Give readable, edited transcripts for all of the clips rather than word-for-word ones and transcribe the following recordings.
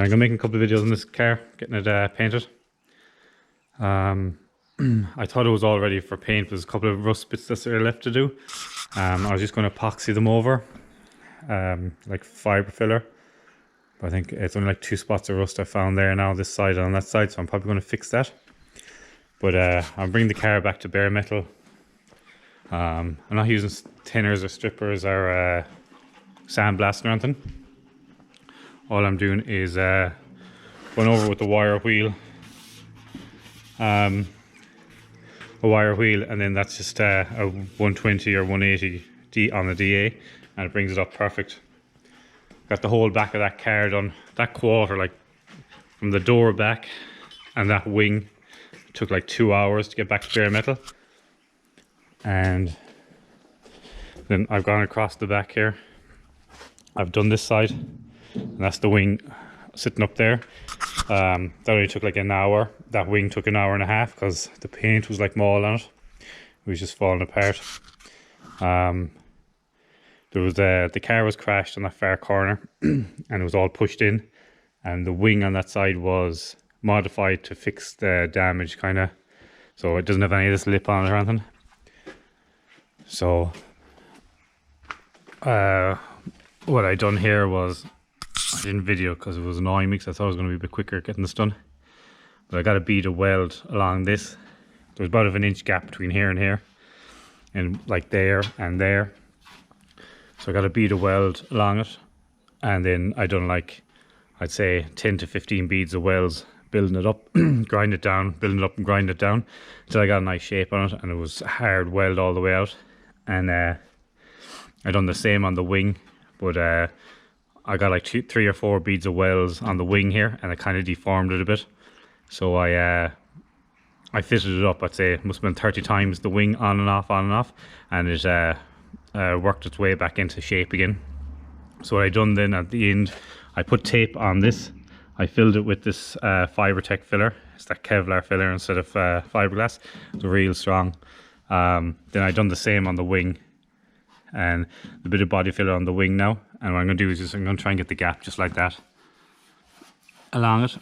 I'm gonna make a couple of videos on this car, getting it painted. I thought it was all ready for paint, but there's a couple of rust bits that are left to do. I was just going to epoxy them over, like fibre filler. But I think it's only like 2 spots of rust I found there now, this side and on that side, so I'm probably going to fix that. But I'll bring the car back to bare metal. I'm not using thinners or strippers or sandblasting or anything. All I'm doing is going over with the wire wheel. A wire wheel, and then that's just a 120 or 180 D on the DA, and it brings it up perfect. Got the whole back of that car done. That quarter, like from the door back and that wing, took like 2 hours to get back to bare metal. And then I've gone across the back here. I've done this side, and that's the wing sitting up there. That only took like an hour. That wing took an hour and a half because the paint was like mold on it. It was just falling apart. There was the car was crashed on that far corner and it was all pushed in, and the wing on that side was modified to fix the damage, kind of, so it doesn't have any of this lip on it or anything. So what I done here was, I didn't video because it was annoying me, because I thought it was going to be a bit quicker getting this done. But I got a bead of weld along this. There was about an inch gap between here and here, and like there and there. So I got a bead of weld along it, and then I done like, I'd say 10 to 15 beads of welds, building it up, grind it down, building it up and grind it down until I got a nice shape on it, and it was hard weld all the way out. And I done the same on the wing, but I got like 3 or 4 beads of welds on the wing here, and I kind of deformed it a bit. So I fitted it up. I'd say it must have been 30 times the wing on and off, and it worked its way back into shape again. So what I done then at the end, I put tape on this. I filled it with this Fibertech filler. It's that Kevlar filler instead of fiberglass. It's real strong. Then I done the same on the wing, and a bit of body filler on the wing now. And what I'm going to do is I'm going to try and get the gap just like that along it.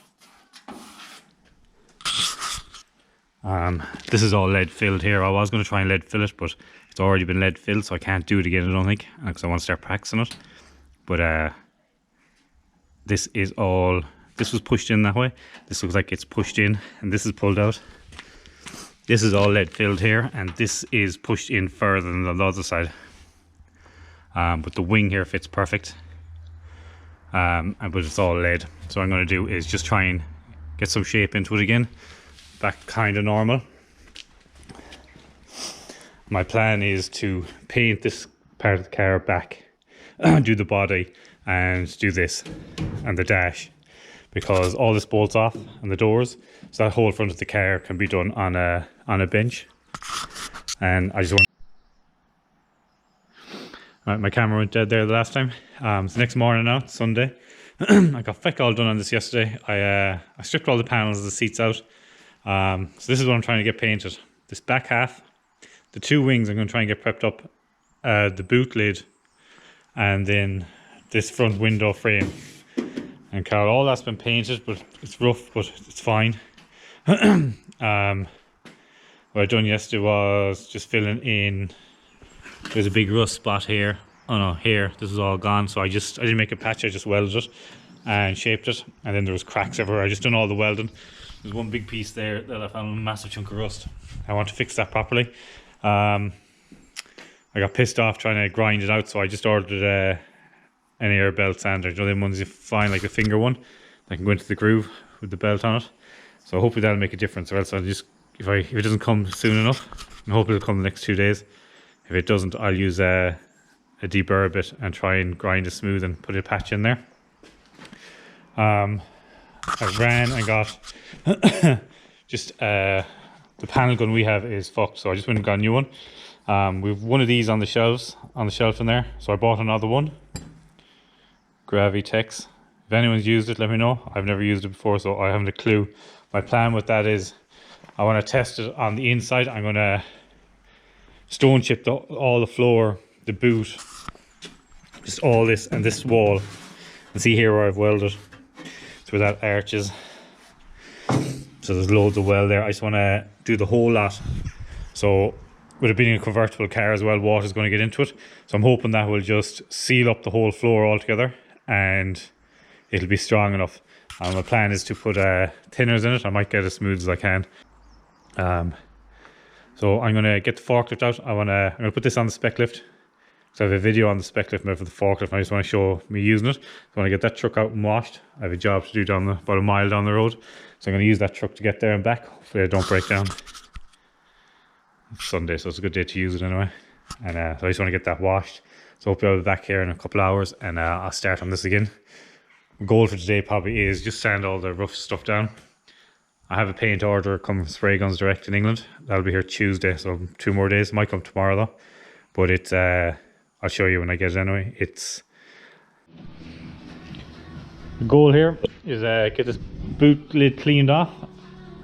This is all lead filled here. I was going to try and lead fill it, but it's already been lead filled, so I can't do it again, I don't think, because I want to start practicing it. But this is all, this was pushed in that way. This looks like it's pushed in, and this is pulled out. This is all lead filled here, and this is pushed in further than the other side. But the wing here fits perfect. But it's all lead. So what I'm going to do is just try and get some shape into it again. Back kind of normal. My plan is to paint this part of the car back, do the body, and do this and the dash, because all this bolts off and the doors, so that whole front of the car can be done on a bench. And I just want. Right, my camera went dead there the last time. It's the next morning now, it's Sunday. I got feck all done on this yesterday. I stripped all the panels of the seats out. So this is what I'm trying to get painted. This back half, the 2 wings I'm going to try and get prepped up, the boot lid, and then this front window frame. And Carl, all that's been painted, but it's rough, but it's fine. What I done yesterday was just filling in. There's a big rust spot here. Oh no, here, this is all gone. So I didn't make a patch, I just welded it and shaped it. And then there was cracks everywhere. I just done all the welding. There's one big piece there that I found a massive chunk of rust. I want to fix that properly. I got pissed off trying to grind it out, so I just ordered an air belt sander. You know, them ones you find, like the finger one that can go into the groove with the belt on it. So hopefully that'll make a difference, or else I'll just, if it doesn't come soon enough, and hopefully it'll come the next 2 days. If it doesn't, I'll use a deburr bit and try and grind it smooth and put a patch in there. I ran and got just the panel gun we have is fucked, so I just went and got a new one. We've one of these on the shelf in there, so I bought another one. Gravitex. If anyone's used it, let me know. I've never used it before, so I haven't a clue. My plan with that is I want to test it on the inside. I'm going to stone chip all the floor, the boot, just all this and this wall, and see here where I've welded. It's where that arch is. So there's loads of well there. I just want to do the whole lot. So with it being a convertible car as well, water's going to get into it. So I'm hoping that will just seal up the whole floor altogether and it'll be strong enough. My plan is to put thinners in it. I might get as smooth as I can. So I'm going to get the forklift out. I'm going to put this on the spec lift. So I have a video on the spec lift for the forklift and I just want to show me using it. So I want to get that truck out and washed. I have a job to do down about a mile down the road. So I'm going to use that truck to get there and back. Hopefully I don't break down. It's Sunday, so it's a good day to use it anyway. And so I just want to get that washed. So hopefully I'll be back here in a couple of hours and I'll start on this again. My goal for today probably is just sand all the rough stuff down. I have a paint order coming from Spray Guns Direct in England. That'll be here Tuesday, so 2 more days. Might come tomorrow though. But it's I'll show you when I get it anyway. It's the goal here is get this boot lid cleaned off.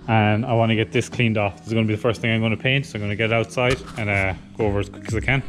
And I want to get this cleaned off. This is going to be the first thing I'm going to paint. So I'm going to get it outside and go over as quick as I can.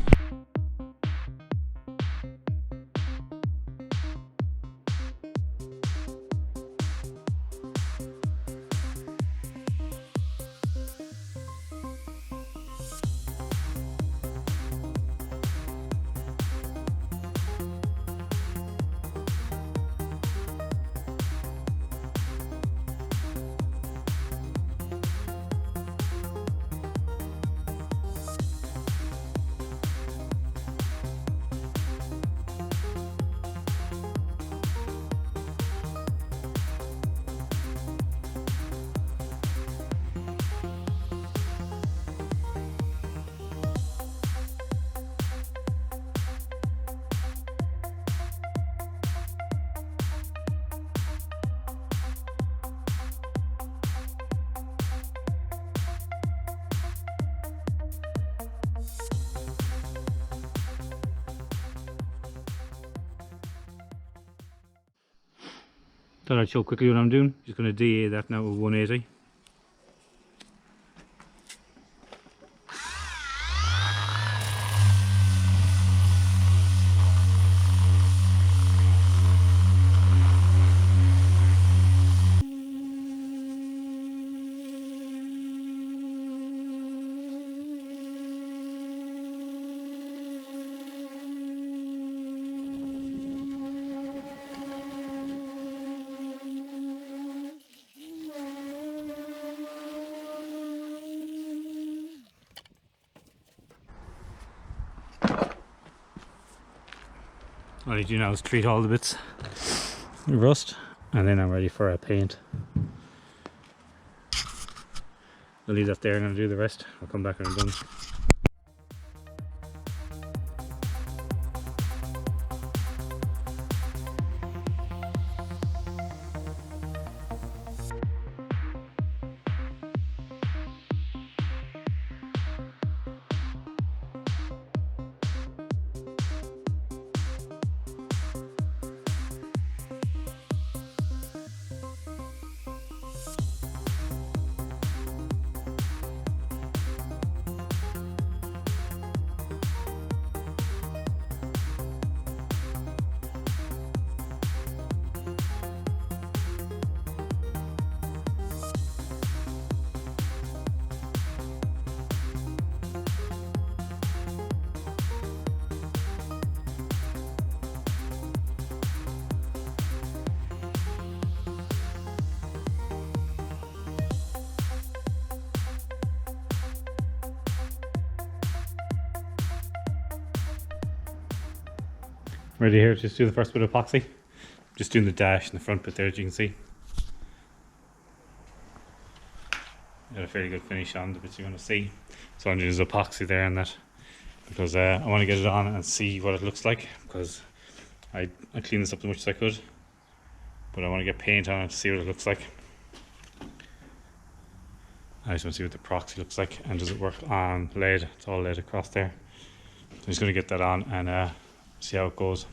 Thought I'd show quickly what I'm doing. Just going to DA that now with 180. All I do now is treat all the bits with rust and then I'm ready for a paint. I'll leave that there and I'll do the rest. I'll come back when I'm done. Ready here to just do the first bit of epoxy. Just doing the dash and the front bit there, as you can see. Got a fairly good finish on the bits you're going to see. So I'm doing this epoxy there and that because I want to get it on and see what it looks like, because I cleaned this up as much as I could, but I want to get paint on it to see what it looks like. I just want to see what the epoxy looks like and does it work on lead. It's all lead across there. So I'm just going to get that on and see how it goes.